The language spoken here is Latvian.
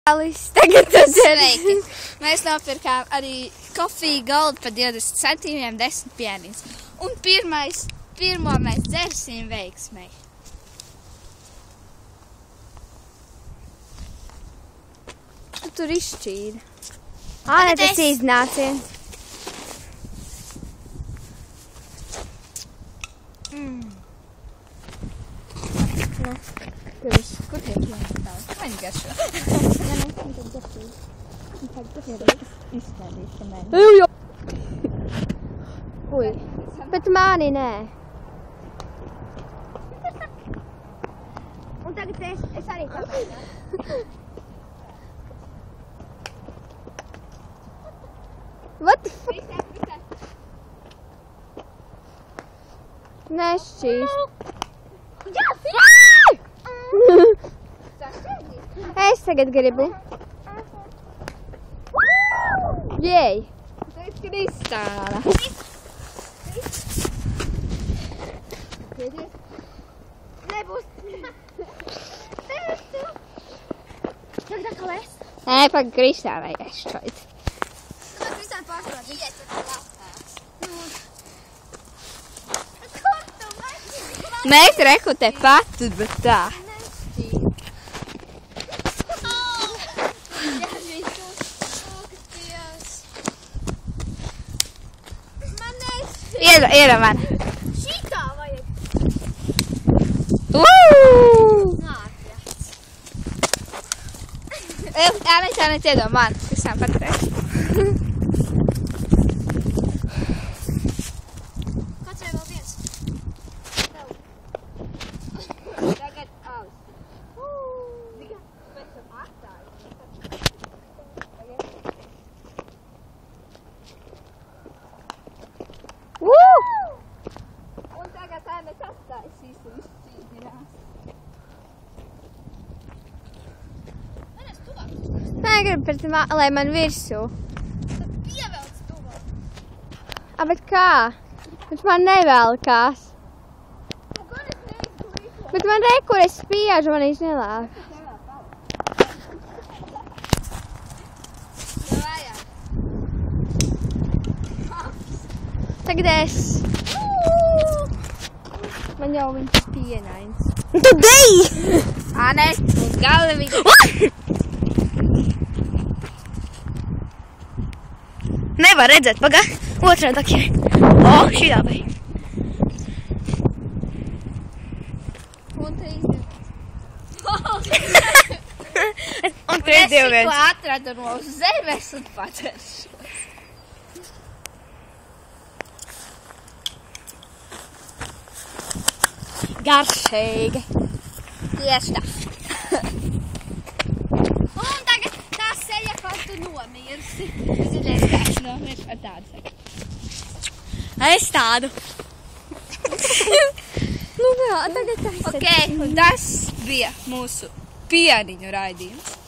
Tagad tas ir. Sveiki! Mēs nopirkām arī kofiju galdu par 20 centīmiem 10 pienīgs. Un pirmo mēs dzersim veiksmei. Tu tur izšķīri. Ā, ne, tas iznāciens. Tur viss, kur tiek jāstāv? Maņi garšo. Jā, nu, un tad garšīgi. Un tad izstādīs, ka mē. Ui, bet mani nē. Un tagad es arī kāpēju. What the fuck? Nešķīst. Es tagad gribu. Jej! Tas ir kristāla. Nebūs. Tagad atkal es. Nē, pag kristālai es šeit. Tad kristāli pārsvarāt. Iet, tad latās. Mēs reku te patu, bet tā. Iera man. Šitā vajag. Nākļats. Ānēc iedod man, kas sām paturēs. Kāds vēl viens? Tagad aus. Tikai pēc tam atstāju. Un tagad tā mēs atstājusim izšķīdinās. Nē, gribu pēc tam, lai man virsū. Tad pievelc tuvāk. Bet kā? Bet man nevēlkās. Bet man kur es spiežu, man viņš nelāk. Tagad es. Man jau viņš pienains. Tu deji! Ānēc, uz galvi. Nevar redzēt, pagā. Otrā dakļa. O, šitā vai. Un te izdevās. Un tu esi divi viens. Es tikko atradu no zemes un pateršu. Garšīgi. Tieši tā. Un tagad tā seja, kad tu nomirsi. Es zinies, kā es nomiršu ar tādu saka. Es tādu. Nu jā, tagad tas Ok, un tas bija mūsu pieniņu raidījums.